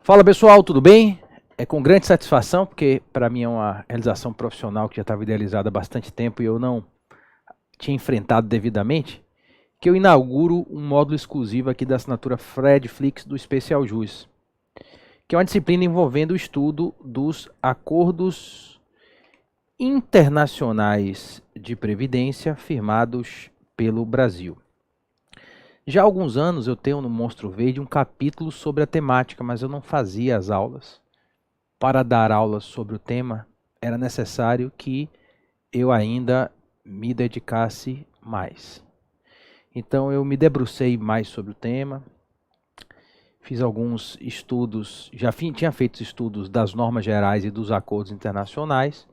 Fala pessoal, tudo bem? É com grande satisfação, porque para mim é uma realização profissional que já estava idealizada há bastante tempo e eu não tinha enfrentado devidamente, que eu inauguro um módulo exclusivo aqui da assinatura Fred Flix do Especial Jus, que é uma disciplina envolvendo o estudo dos acordos internacionais de previdência firmados pelo Brasil. Já há alguns anos eu tenho no Monstro Verde um capítulo sobre a temática, mas eu não fazia as aulas. Para dar aulas sobre o tema, era necessário que eu ainda me dedicasse mais. Então eu me debrucei mais sobre o tema, fiz alguns estudos, tinha feito estudos das normas gerais e dos acordos internacionais,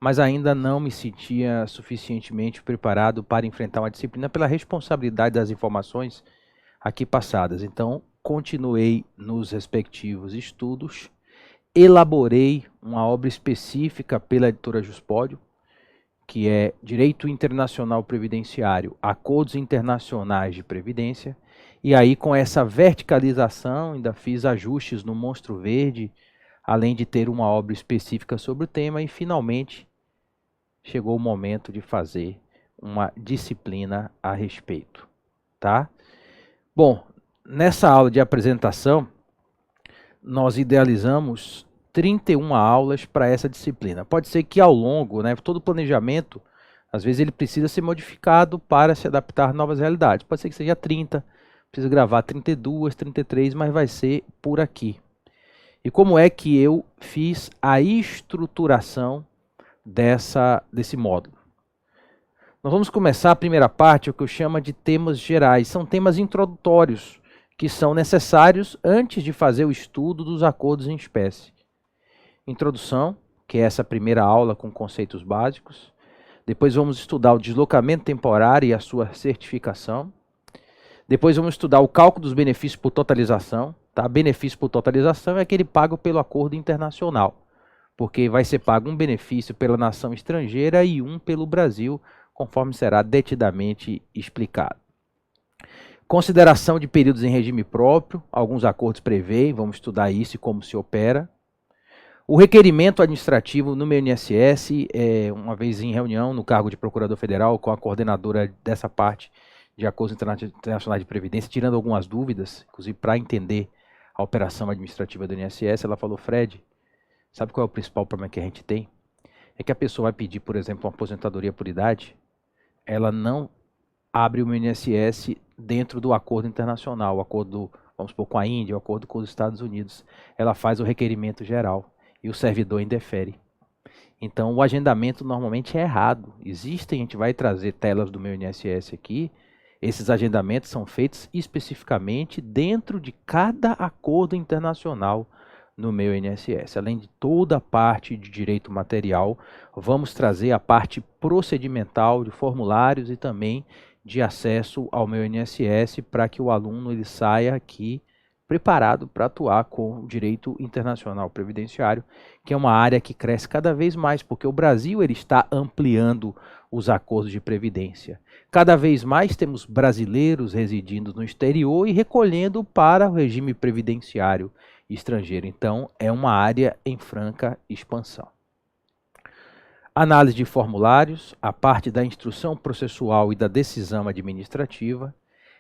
mas ainda não me sentia suficientemente preparado para enfrentar uma disciplina pela responsabilidade das informações aqui passadas. Então continuei nos respectivos estudos, elaborei uma obra específica pela editora Juspódio, que é Direito Internacional Previdenciário, Acordos Internacionais de Previdência, e aí com essa verticalização ainda fiz ajustes no Monstro Verde, além de ter uma obra específica sobre o tema, e finalmente chegou o momento de fazer uma disciplina a respeito, tá? Bom, nessa aula de apresentação, nós idealizamos 31 aulas para essa disciplina. Pode ser que ao longo, todo o planejamento, às vezes ele precisa ser modificado para se adaptar a novas realidades. Pode ser que seja 30, precisa gravar 32, 33, mas vai ser por aqui. E como é que eu fiz a estruturação desse módulo? Nós vamos começar a primeira parte, o que eu chamo de temas gerais. São temas introdutórios, que são necessários antes de fazer o estudo dos acordos em espécie. Introdução, que é essa primeira aula com conceitos básicos. Depois vamos estudar o deslocamento temporário e a sua certificação. Depois vamos estudar o cálculo dos benefícios por totalização. Tá? Benefício por totalização é aquele pago pelo acordo internacional, porque vai ser pago um benefício pela nação estrangeira e um pelo Brasil, conforme será detidamente explicado. Consideração de períodos em regime próprio, alguns acordos prevêem, vamos estudar isso e como se opera. O requerimento administrativo no meu INSS, uma vez em reunião no cargo de Procurador Federal com a coordenadora dessa parte de acordos internacionais de previdência, tirando algumas dúvidas, inclusive para entender a operação administrativa do INSS, ela falou: Fred, sabe qual é o principal problema que a gente tem? É que a pessoa vai pedir, por exemplo, uma aposentadoria por idade, ela não abre o INSS dentro do acordo internacional, o acordo, vamos supor, com a Índia, o acordo com os Estados Unidos. Ela faz o requerimento geral e o servidor indefere. Então o agendamento normalmente é errado. Existem, a gente vai trazer telas do meu INSS aqui, esses agendamentos são feitos especificamente dentro de cada acordo internacional no meu INSS. Além de toda a parte de direito material, vamos trazer a parte procedimental de formulários e também de acesso ao meu INSS para que o aluno ele saia aqui preparado para atuar com o direito internacional previdenciário, que é uma área que cresce cada vez mais, porque o Brasil ele está ampliando os acordos de previdência. Cada vez mais temos brasileiros residindo no exterior e recolhendo para o regime previdenciário estrangeiro. Então, é uma área em franca expansão. Análise de formulários, a parte da instrução processual e da decisão administrativa,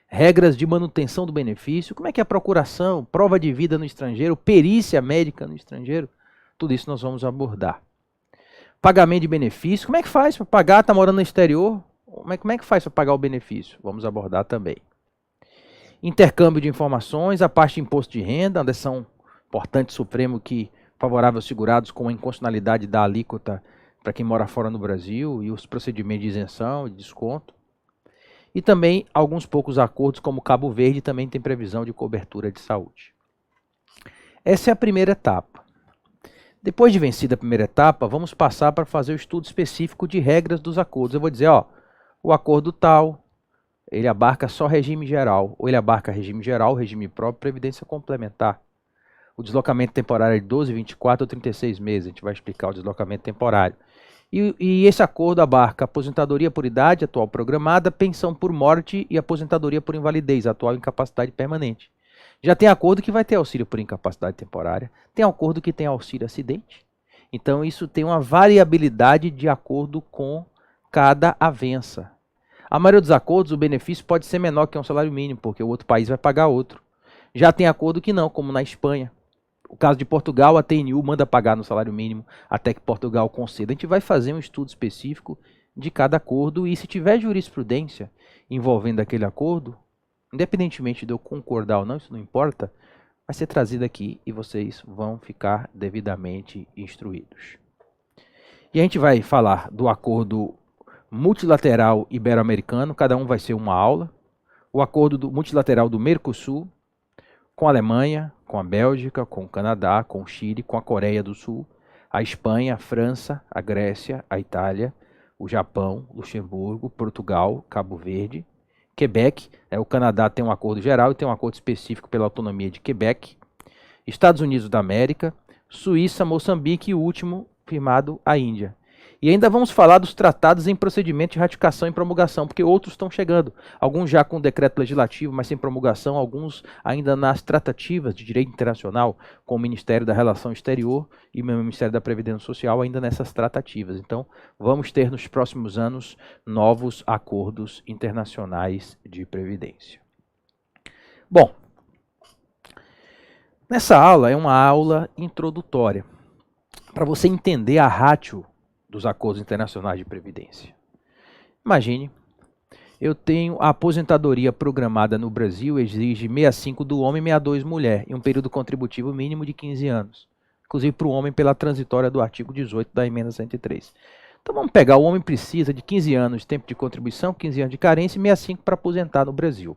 regras de manutenção do benefício, como é que é a procuração, prova de vida no estrangeiro, perícia médica no estrangeiro, tudo isso nós vamos abordar. Pagamento de benefício, como é que faz para pagar, está morando no exterior? Como é que faz para pagar o benefício? Vamos abordar também. Intercâmbio de informações, a parte de imposto de renda, uma decisão importante Supremo que favorável aos segurados com a inconstitucionalidade da alíquota para quem mora fora no Brasil e os procedimentos de isenção e desconto. E também alguns poucos acordos, como Cabo Verde, também tem previsão de cobertura de saúde. Essa é a primeira etapa. Depois de vencida a primeira etapa, vamos passar para fazer o estudo específico de regras dos acordos. Eu vou dizer, o acordo tal, ele abarca só regime geral, ou ele abarca regime geral, regime próprio, previdência complementar. O deslocamento temporário é de 12, 24 ou 36 meses, a gente vai explicar o deslocamento temporário. E esse acordo abarca aposentadoria por idade, atual programada, pensão por morte e aposentadoria por invalidez, atual incapacidade permanente. Já tem acordo que vai ter auxílio por incapacidade temporária, tem acordo que tem auxílio acidente. Então isso tem uma variabilidade de acordo com cada avença. A maioria dos acordos, o benefício pode ser menor que um salário mínimo, porque o outro país vai pagar outro. Já tem acordo que não, como na Espanha. O caso de Portugal, a TNU manda pagar no salário mínimo até que Portugal conceda. A gente vai fazer um estudo específico de cada acordo e se tiver jurisprudência envolvendo aquele acordo, independentemente de eu concordar ou não, isso não importa, vai ser trazido aqui e vocês vão ficar devidamente instruídos. E a gente vai falar do acordo multilateral ibero-americano, cada um vai ser uma aula. O acordo multilateral do Mercosul, com a Alemanha, com a Bélgica, com o Canadá, com o Chile, com a Coreia do Sul, a Espanha, a França, a Grécia, a Itália, o Japão, Luxemburgo, Portugal, Cabo Verde, Quebec, o Canadá tem um acordo geral e tem um acordo específico pela autonomia de Quebec, Estados Unidos da América, Suíça, Moçambique e o último firmado, a Índia. E ainda vamos falar dos tratados em procedimento de ratificação e promulgação, porque outros estão chegando. Alguns já com decreto legislativo, mas sem promulgação, alguns ainda nas tratativas de direito internacional, com o Ministério da Relação Exterior e o Ministério da Previdência Social, ainda nessas tratativas. Então, vamos ter nos próximos anos novos acordos internacionais de previdência. Bom, nessa aula é uma aula introdutória, para você entender a ratio dos acordos internacionais de previdência. Imagine, eu tenho a aposentadoria programada no Brasil, exige 65 do homem e 62 mulher, e um período contributivo mínimo de 15 anos. Inclusive para o homem pela transitória do artigo 18 da emenda 103. Então vamos pegar, o homem precisa de 15 anos de tempo de contribuição, 15 anos de carência e 65 para aposentar no Brasil.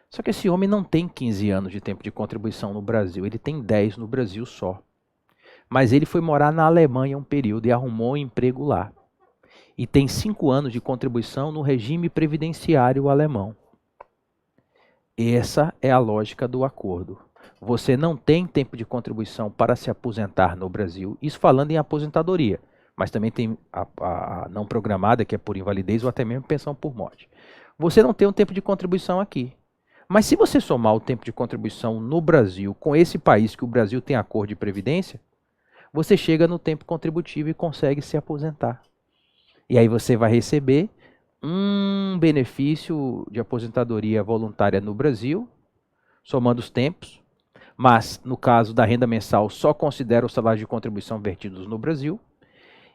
Só que esse homem não tem 15 anos de tempo de contribuição no Brasil, ele tem 10 no Brasil só. Mas ele foi morar na Alemanha um período e arrumou um emprego lá. E tem 5 anos de contribuição no regime previdenciário alemão. Essa é a lógica do acordo. Você não tem tempo de contribuição para se aposentar no Brasil, isso falando em aposentadoria, mas também tem a não programada, que é por invalidez ou até mesmo pensão por morte. Você não tem um tempo de contribuição aqui. Mas se você somar o tempo de contribuição no Brasil com esse país que o Brasil tem acordo de previdência, você chega no tempo contributivo e consegue se aposentar. E aí você vai receber um benefício de aposentadoria voluntária no Brasil, somando os tempos, mas no caso da renda mensal só considera o salário de contribuição vertidos no Brasil.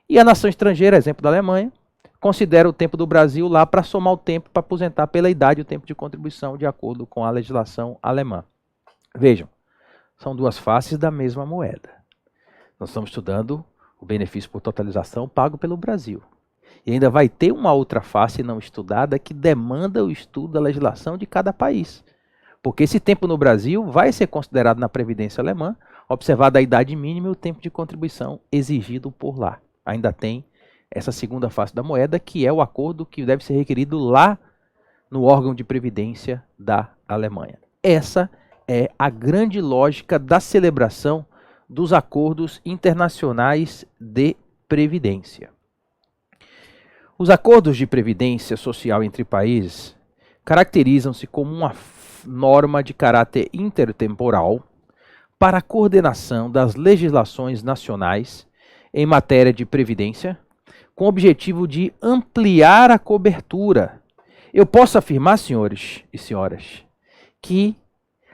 E a nação estrangeira, exemplo da Alemanha, considera o tempo do Brasil lá para somar o tempo para aposentar pela idade o tempo de contribuição de acordo com a legislação alemã. Vejam, são duas faces da mesma moeda. Nós estamos estudando o benefício por totalização pago pelo Brasil. E ainda vai ter uma outra face não estudada que demanda o estudo da legislação de cada país. Porque esse tempo no Brasil vai ser considerado na Previdência Alemã, observada a idade mínima e o tempo de contribuição exigido por lá. Ainda tem essa segunda face da moeda, que é o acordo que deve ser requerido lá no órgão de previdência da Alemanha. Essa é a grande lógica da celebração dos acordos internacionais de previdência. Os acordos de previdência social entre países caracterizam-se como uma norma de caráter intertemporal para a coordenação das legislações nacionais em matéria de previdência, com o objetivo de ampliar a cobertura. Eu posso afirmar, senhores e senhoras, que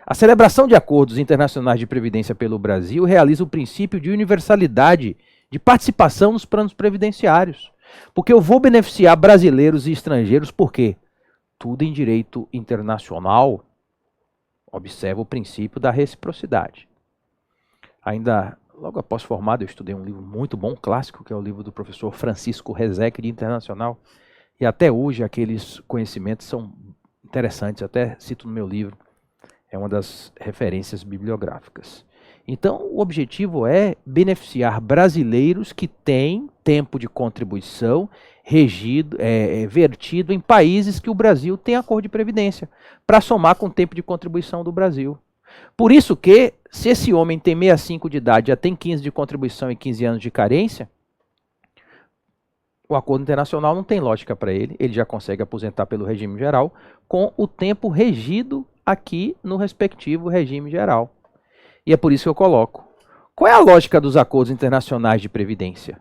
a celebração de acordos internacionais de previdência pelo Brasil realiza o princípio de universalidade de participação nos planos previdenciários. Porque eu vou beneficiar brasileiros e estrangeiros, porque tudo em direito internacional observa o princípio da reciprocidade. Ainda logo após formado, eu estudei um livro muito bom, clássico, que é o livro do professor Francisco Rezec, de Internacional. E até hoje aqueles conhecimentos são interessantes, até cito no meu livro. É uma das referências bibliográficas. Então, o objetivo é beneficiar brasileiros que têm tempo de contribuição vertido em países que o Brasil tem acordo de previdência, para somar com o tempo de contribuição do Brasil. Por isso que, se esse homem tem 65 de idade, já tem 15 de contribuição e 15 anos de carência, o acordo internacional não tem lógica para ele, ele já consegue aposentar pelo regime geral com o tempo regido aqui no respectivo regime geral. E é por isso que eu coloco. Qual é a lógica dos acordos internacionais de previdência?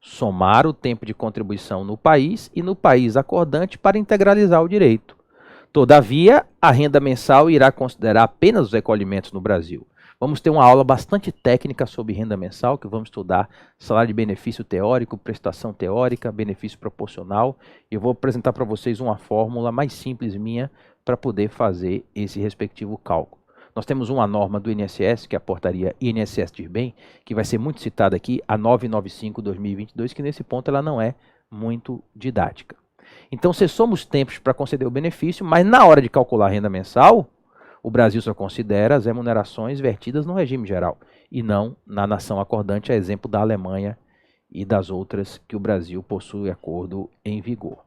Somar o tempo de contribuição no país e no país acordante para integralizar o direito. Todavia, a renda mensal irá considerar apenas os recolhimentos no Brasil. Vamos ter uma aula bastante técnica sobre renda mensal, que vamos estudar salário de benefício teórico, prestação teórica, benefício proporcional. E eu vou apresentar para vocês uma fórmula mais simples minha para poder fazer esse respectivo cálculo. Nós temos uma norma do INSS, que é a portaria INSS-DIRBEM, que vai ser muito citada aqui, a 995/2022, que nesse ponto ela não é muito didática. Então, cessamos tempos para conceder o benefício, mas na hora de calcular a renda mensal, o Brasil só considera as remunerações vertidas no regime geral, e não na nação acordante, a exemplo da Alemanha e das outras que o Brasil possui acordo em vigor.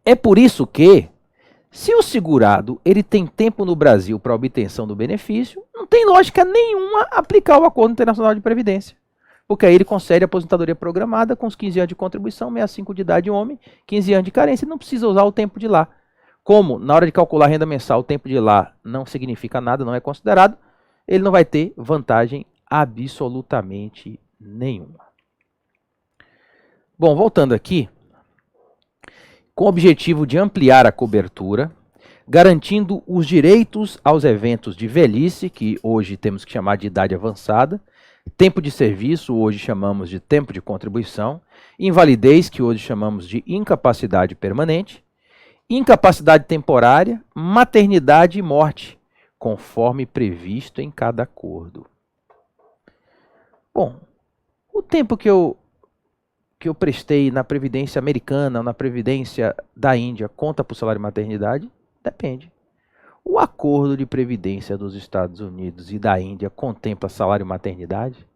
É por isso que, se o segurado ele tem tempo no Brasil para obtenção do benefício, não tem lógica nenhuma aplicar o Acordo Internacional de Previdência. Porque aí ele concede a aposentadoria programada com os 15 anos de contribuição, 65 de idade homem, 15 anos de carência, e não precisa usar o tempo de lá. Como na hora de calcular a renda mensal o tempo de lá não significa nada, não é considerado, ele não vai ter vantagem absolutamente nenhuma. Bom, voltando aqui, com o objetivo de ampliar a cobertura, garantindo os direitos aos eventos de velhice, que hoje temos que chamar de idade avançada, tempo de serviço, hoje chamamos de tempo de contribuição, invalidez, que hoje chamamos de incapacidade permanente, incapacidade temporária, maternidade e morte, conforme previsto em cada acordo. Bom, o tempo que eu prestei na Previdência americana ou na Previdência da Índia conta para o salário de maternidade? Depende. O acordo de previdência dos Estados Unidos e da Índia contempla salário e maternidade?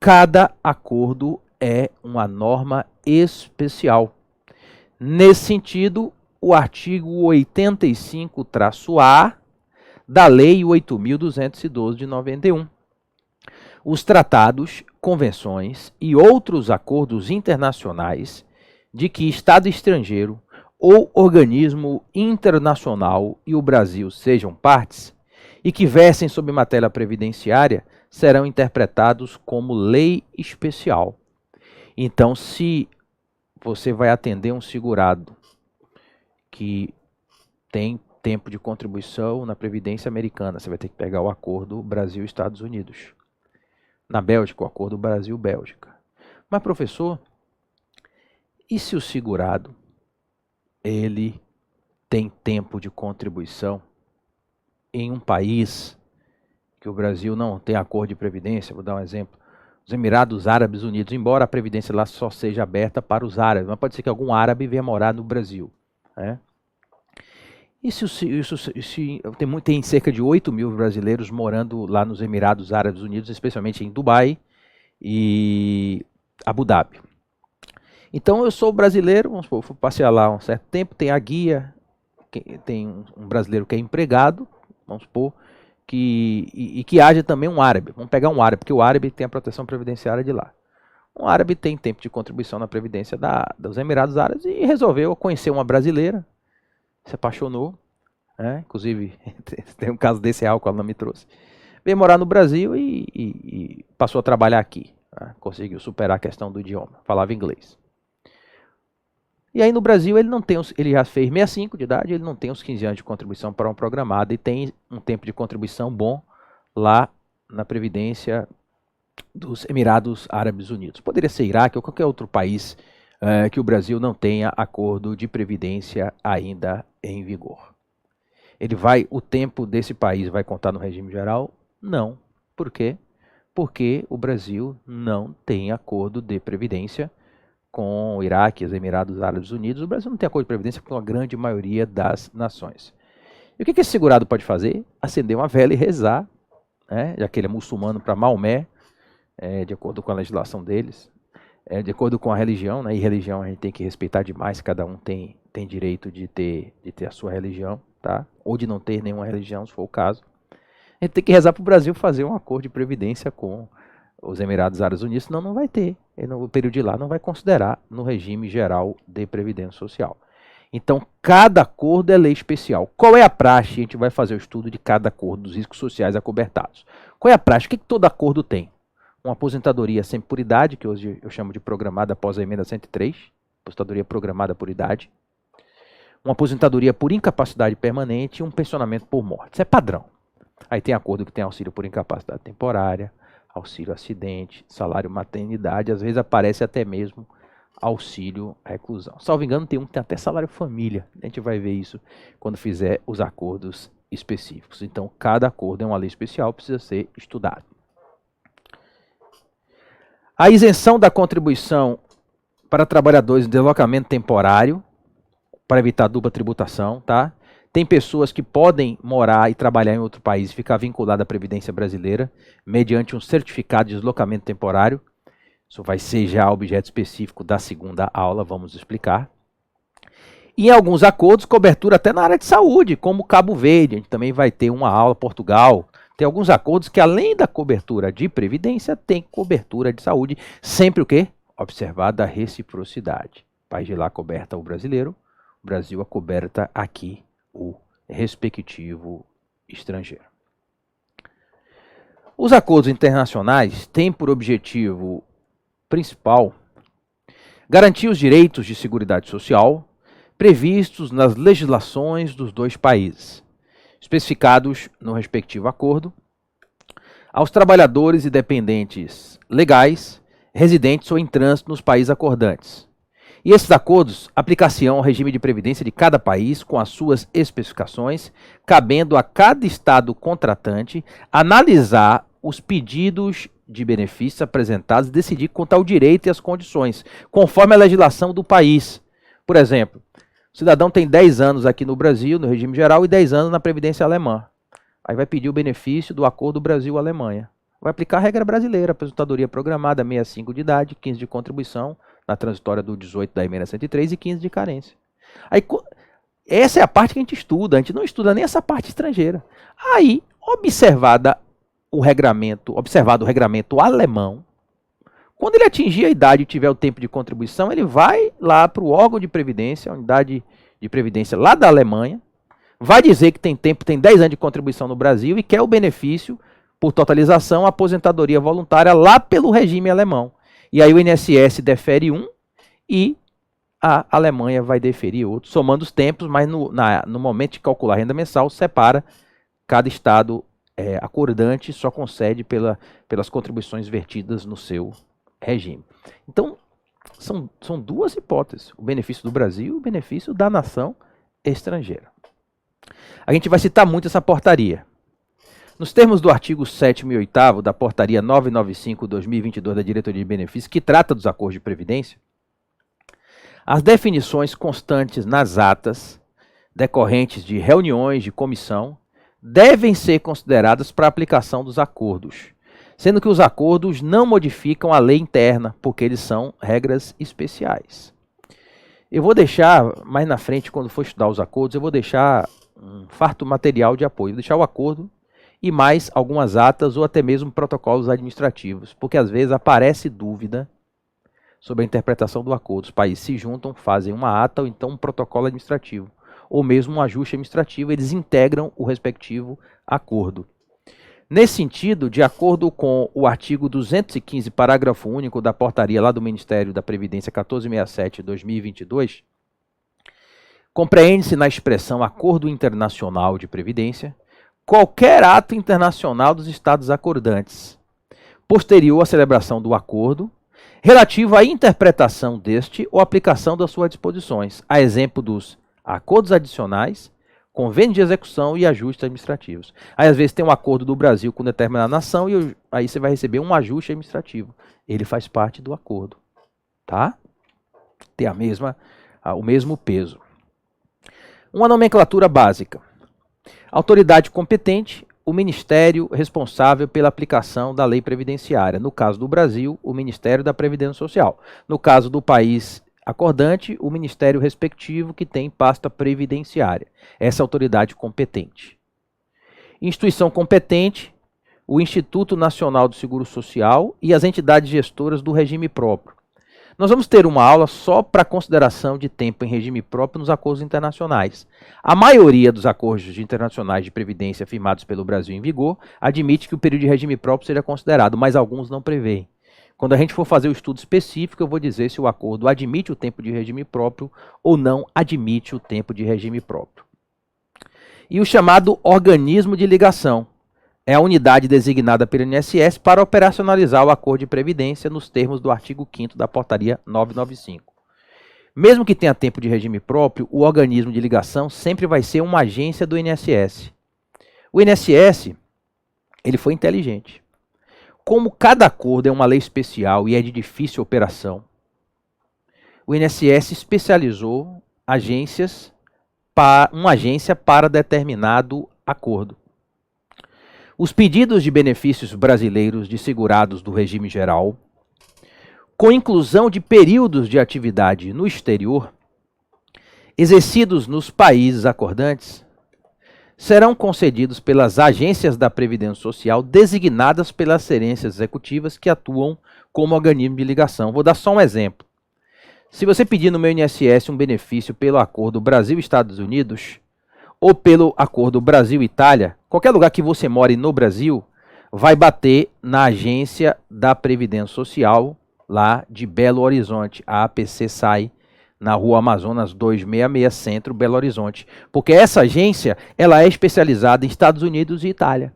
Cada acordo é uma norma especial. Nesse sentido, o artigo 85-A da Lei 8.212 de 91. Os tratados, convenções e outros acordos internacionais de que Estado estrangeiro ou organismo internacional e o Brasil sejam partes e que versem sobre matéria previdenciária serão interpretados como lei especial. Então, se você vai atender um segurado que tem tempo de contribuição na Previdência Americana, você vai ter que pegar o acordo Brasil-Estados Unidos. Na Bélgica, o acordo Brasil-Bélgica. Mas, professor, e se o segurado ele tem tempo de contribuição em um país que o Brasil não tem acordo de previdência? Vou dar um exemplo. Os Emirados Árabes Unidos, embora a previdência lá só seja aberta para os árabes, mas pode ser que algum árabe venha morar no Brasil, né? Tem cerca de 8 mil brasileiros morando lá nos Emirados Árabes Unidos, especialmente em Dubai e Abu Dhabi. Então eu sou brasileiro, vamos supor, fui passear lá um certo tempo, tem a guia, tem um brasileiro que é empregado, vamos supor, que haja também um árabe. Vamos pegar um árabe, porque o árabe tem a proteção previdenciária de lá. Um árabe tem tempo de contribuição na previdência dos Emirados Árabes e resolveu conhecer uma brasileira, se apaixonou, né? Inclusive tem um caso desse real que ela não me trouxe. Veio morar no Brasil e passou a trabalhar aqui, né? Conseguiu superar a questão do idioma, falava inglês. E aí no Brasil ele já fez 65 de idade, ele não tem os 15 anos de contribuição para um programado e tem um tempo de contribuição bom lá na Previdência dos Emirados Árabes Unidos. Poderia ser Iraque ou qualquer outro país que o Brasil não tenha acordo de previdência ainda em vigor. O tempo desse país vai contar no regime geral? Não. Por quê? Porque o Brasil não tem acordo de previdência com o Iraque e os Emirados Árabes Unidos. O Brasil não tem acordo de previdência com a grande maioria das nações. E o que esse segurado pode fazer? Acender uma vela e rezar, né? Já que ele é muçulmano, para Maomé, de acordo com a legislação deles, de acordo com a religião, né? E religião a gente tem que respeitar demais, cada um tem direito de ter a sua religião, tá? Ou de não ter nenhuma religião, se for o caso. A gente tem que rezar para o Brasil fazer um acordo de previdência com os Emirados Árabes Unidos, senão não vai ter. No período de lá não vai considerar no regime geral de previdência social. Então, cada acordo é lei especial. Qual é a praxe? A gente vai fazer o estudo de cada acordo, dos riscos sociais acobertados. Qual é a praxe? O que todo acordo tem? Uma aposentadoria sempre por idade, que hoje eu chamo de programada após a emenda 103, aposentadoria programada por idade. Uma aposentadoria por incapacidade permanente e um pensionamento por morte. Isso é padrão. Aí tem acordo que tem auxílio por incapacidade temporária, auxílio acidente, salário maternidade, às vezes aparece até mesmo auxílio reclusão. Salvo engano, tem um que tem até salário família. A gente vai ver isso quando fizer os acordos específicos. Então, cada acordo é uma lei especial, precisa ser estudado. A isenção da contribuição para trabalhadores em deslocamento temporário, para evitar dupla tributação, tá? Tem pessoas que podem morar e trabalhar em outro país e ficar vinculada à Previdência Brasileira, mediante um certificado de deslocamento temporário. Isso vai ser já objeto específico da segunda aula, vamos explicar. E em alguns acordos, cobertura até na área de saúde, como Cabo Verde, a gente também vai ter uma aula, Portugal. Tem alguns acordos que, além da cobertura de previdência, tem cobertura de saúde. Sempre o quê? Observada a reciprocidade. País de lá coberta o brasileiro, o Brasil acoberta aqui o respectivo estrangeiro. Os acordos internacionais têm por objetivo principal garantir os direitos de seguridade social previstos nas legislações dos dois países, especificados no respectivo acordo, aos trabalhadores e dependentes legais, residentes ou em trânsito nos países acordantes. E esses acordos aplicar-se-ão ao regime de previdência de cada país com as suas especificações, cabendo a cada Estado contratante analisar os pedidos de benefícios apresentados e decidir quanto ao direito e as condições, conforme a legislação do país. Por exemplo, o cidadão tem 10 anos aqui no Brasil, no regime geral, e 10 anos na Previdência Alemã. Aí vai pedir o benefício do acordo Brasil-Alemanha. Vai aplicar a regra brasileira, aposentadoria programada, 65 de idade, 15 de contribuição, na transitória do 18 da emenda 103 e 15 de carência. Aí, essa é a parte que a gente estuda, a gente não estuda nem essa parte estrangeira. Aí, observado o regramento alemão, quando ele atingir a idade e tiver o tempo de contribuição, ele vai lá para o órgão de previdência, a unidade de previdência lá da Alemanha, vai dizer que tem 10 anos de contribuição no Brasil e quer o benefício por totalização, aposentadoria voluntária lá pelo regime alemão. E aí o INSS defere um e a Alemanha vai deferir outro, somando os tempos, mas no momento de calcular a renda mensal, separa cada Estado acordante, só concede pelas contribuições vertidas no seu regime. Então, são duas hipóteses, o benefício do Brasil e o benefício da nação estrangeira. A gente vai citar muito essa portaria. Nos termos do artigo 7º e 8º da portaria 995/2022 da Diretoria de Benefícios, que trata dos acordos de previdência, as definições constantes nas atas decorrentes de reuniões de comissão devem ser consideradas para a aplicação dos acordos, sendo que os acordos não modificam a lei interna, porque eles são regras especiais. Eu vou deixar, mais na frente, quando for estudar os acordos, eu vou deixar um farto material de apoio, vou deixar o acordo e mais algumas atas ou até mesmo protocolos administrativos, porque às vezes aparece dúvida sobre a interpretação do acordo. Os países se juntam, fazem uma ata ou então um protocolo administrativo, ou mesmo um ajuste administrativo, eles integram o respectivo acordo. Nesse sentido, de acordo com o artigo 215, parágrafo único da portaria lá do Ministério da Previdência 1467/2022, compreende-se na expressão acordo internacional de previdência qualquer ato internacional dos Estados acordantes, posterior à celebração do acordo, relativo à interpretação deste ou aplicação das suas disposições, a exemplo dos acordos adicionais, convênios de execução e ajustes administrativos. Aí, às vezes, tem um acordo do Brasil com determinada nação e aí você vai receber um ajuste administrativo. Ele faz parte do acordo, tá? Tem o mesmo peso. Uma nomenclatura básica. Autoridade competente, o Ministério responsável pela aplicação da lei previdenciária. No caso do Brasil, o Ministério da Previdência Social. No caso do país acordante, o Ministério respectivo que tem pasta previdenciária. Essa é a autoridade competente. Instituição competente, o Instituto Nacional do Seguro Social e as entidades gestoras do regime próprio. Nós vamos ter uma aula só para consideração de tempo em regime próprio nos acordos internacionais. A maioria dos acordos internacionais de previdência firmados pelo Brasil em vigor admite que o período de regime próprio seja considerado, mas alguns não prevêem. Quando a gente for fazer o estudo específico, eu vou dizer se o acordo admite o tempo de regime próprio ou não admite o tempo de regime próprio. E o chamado organismo de ligação é a unidade designada pelo INSS para operacionalizar o acordo de previdência nos termos do artigo 5º da portaria 995. Mesmo que tenha tempo de regime próprio, o organismo de ligação sempre vai ser uma agência do INSS. O INSS, ele foi inteligente. Como cada acordo é uma lei especial e é de difícil operação, o INSS especializou uma agência para determinado acordo. Os pedidos de benefícios brasileiros de segurados do regime geral, com inclusão de períodos de atividade no exterior, exercidos nos países acordantes, serão concedidos pelas agências da Previdência Social designadas pelas gerências executivas que atuam como organismo de ligação. Vou dar só um exemplo. Se você pedir no meu INSS um benefício pelo acordo Brasil-Estados Unidos ou pelo acordo Brasil-Itália, qualquer lugar que você more no Brasil, vai bater na agência da Previdência Social, lá de Belo Horizonte. A APC sai na Rua Amazonas 266, Centro, Belo Horizonte. Porque essa agência, ela é especializada em Estados Unidos e Itália.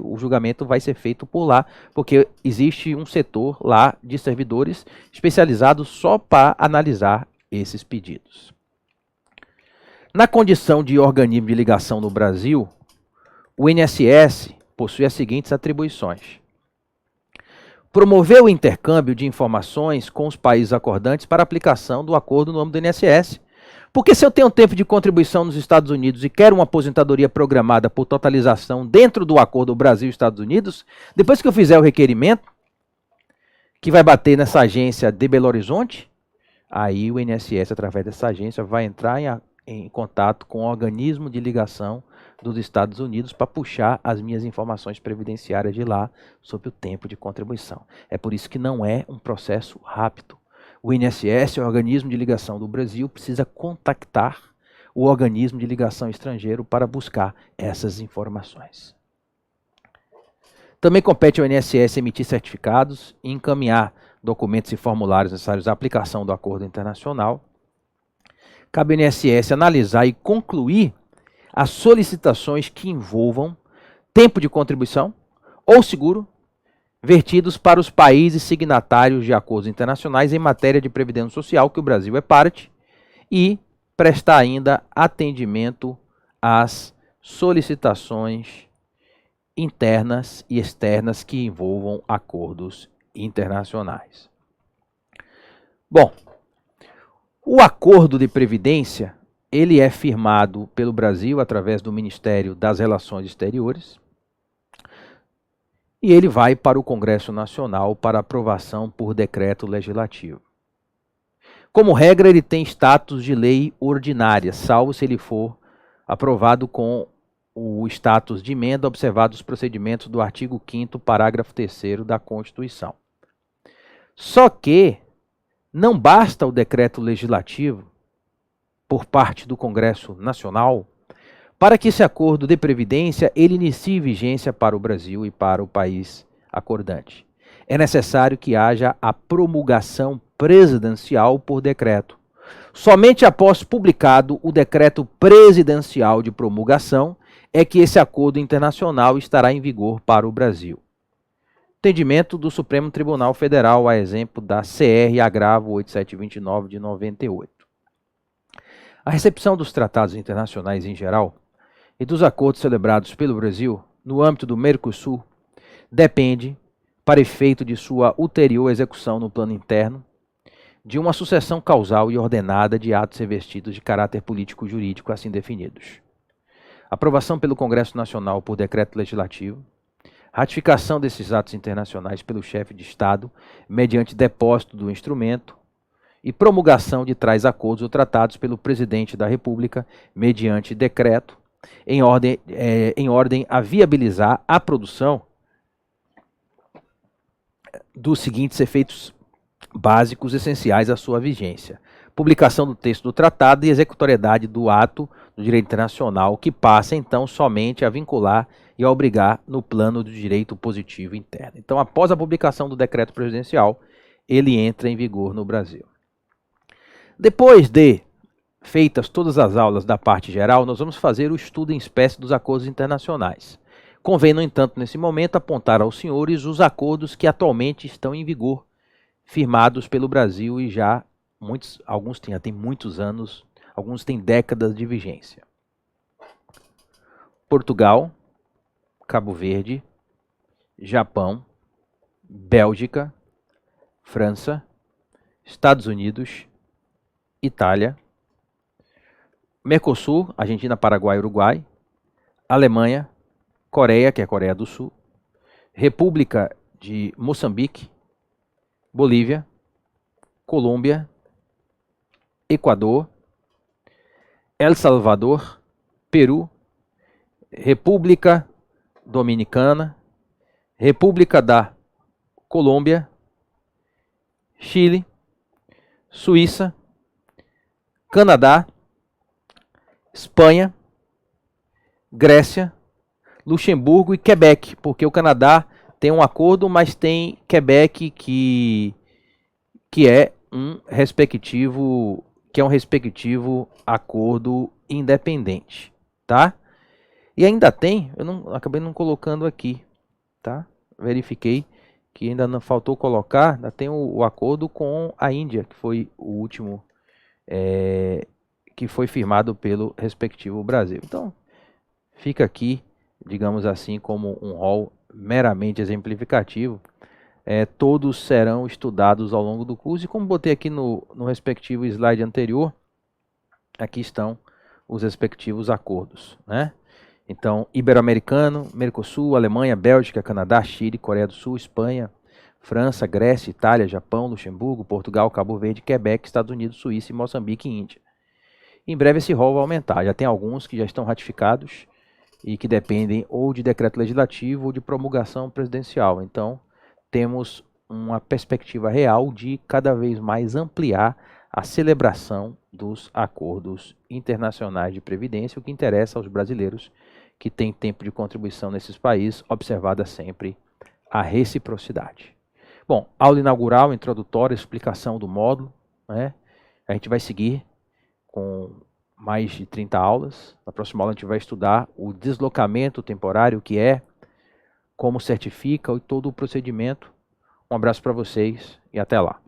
O julgamento vai ser feito por lá, porque existe um setor lá de servidores especializados só para analisar esses pedidos. Na condição de organismo de ligação no Brasil, o INSS possui as seguintes atribuições: promover o intercâmbio de informações com os países acordantes para aplicação do acordo no âmbito do INSS. Porque se eu tenho tempo de contribuição nos Estados Unidos e quero uma aposentadoria programada por totalização dentro do acordo Brasil-Estados Unidos, depois que eu fizer o requerimento, que vai bater nessa agência de Belo Horizonte, aí o INSS, através dessa agência, vai entrar em contato com o organismo de ligação dos Estados Unidos para puxar as minhas informações previdenciárias de lá sobre o tempo de contribuição. É por isso que não é um processo rápido. O INSS, o organismo de ligação do Brasil, precisa contactar o organismo de ligação estrangeiro para buscar essas informações. Também compete ao INSS emitir certificados e encaminhar documentos e formulários necessários à aplicação do acordo internacional. Cabe ao INSS analisar e concluir as solicitações que envolvam tempo de contribuição ou seguro vertidos para os países signatários de acordos internacionais em matéria de previdência social, que o Brasil é parte, e prestar ainda atendimento às solicitações internas e externas que envolvam acordos internacionais. Bom, o acordo de previdência, ele é firmado pelo Brasil através do Ministério das Relações Exteriores e ele vai para o Congresso Nacional para aprovação por decreto legislativo. Como regra, ele tem status de lei ordinária, salvo se ele for aprovado com o status de emenda, observados os procedimentos do artigo 5º, parágrafo 3º da Constituição. Só que não basta o decreto legislativo por parte do Congresso Nacional para que esse acordo de previdência ele inicie vigência para o Brasil e para o país acordante. É necessário que haja a promulgação presidencial por decreto. Somente após publicado o decreto presidencial de promulgação é que esse acordo internacional estará em vigor para o Brasil. Entendimento do Supremo Tribunal Federal, a exemplo da CR Agravo 8729 de 98. A recepção dos tratados internacionais em geral e dos acordos celebrados pelo Brasil no âmbito do Mercosul depende, para efeito de sua ulterior execução no plano interno, de uma sucessão causal e ordenada de atos revestidos de caráter político-jurídico assim definidos. Aprovação pelo Congresso Nacional por decreto legislativo, ratificação desses atos internacionais pelo chefe de Estado, mediante depósito do instrumento, e promulgação de tais acordos ou tratados pelo Presidente da República, mediante decreto, em ordem a viabilizar a produção dos seguintes efeitos básicos essenciais à sua vigência. Publicação do texto do tratado e executoriedade do ato do direito internacional, que passa então somente a vincular e a obrigar no plano do direito positivo interno. Então, após a publicação do decreto presidencial, ele entra em vigor no Brasil. Depois de feitas todas as aulas da parte geral, nós vamos fazer o estudo em espécie dos acordos internacionais. Convém, no entanto, nesse momento, apontar aos senhores os acordos que atualmente estão em vigor, firmados pelo Brasil e já alguns têm muitos anos, alguns têm décadas de vigência. Portugal, Cabo Verde, Japão, Bélgica, França, Estados Unidos, Itália, Mercosul, Argentina, Paraguai, Uruguai, Alemanha, Coreia, que é a Coreia do Sul, República de Moçambique, Bolívia, Colômbia, Equador, El Salvador, Peru, República Dominicana, República da Colômbia, Chile, Suíça, Canadá, Espanha, Grécia, Luxemburgo e Quebec, porque o Canadá tem um acordo, mas tem Quebec que é um respectivo acordo independente, tá? E ainda tem, acabei não colocando aqui, tá? Verifiquei que ainda não faltou colocar, ainda tem o acordo com a Índia, que foi o último que foi firmado pelo respectivo Brasil. Então, fica aqui, digamos assim, como um rol meramente exemplificativo. Todos serão estudados ao longo do curso, e como botei aqui no respectivo slide anterior, aqui estão os respectivos acordos, né? Então, Ibero-Americano, Mercosul, Alemanha, Bélgica, Canadá, Chile, Coreia do Sul, Espanha, França, Grécia, Itália, Japão, Luxemburgo, Portugal, Cabo Verde, Quebec, Estados Unidos, Suíça, Moçambique e Índia. Em breve esse rol vai aumentar, já tem alguns que já estão ratificados e que dependem ou de decreto legislativo ou de promulgação presidencial. Então, temos uma perspectiva real de cada vez mais ampliar a celebração dos acordos internacionais de previdência, o que interessa aos brasileiros que têm tempo de contribuição nesses países, observada sempre a reciprocidade. Bom, aula inaugural, introdutória, explicação do módulo, né? A gente vai seguir com mais de 30 aulas. Na próxima aula a gente vai estudar o deslocamento temporário, o que é, como certifica e todo o procedimento. Um abraço para vocês e até lá.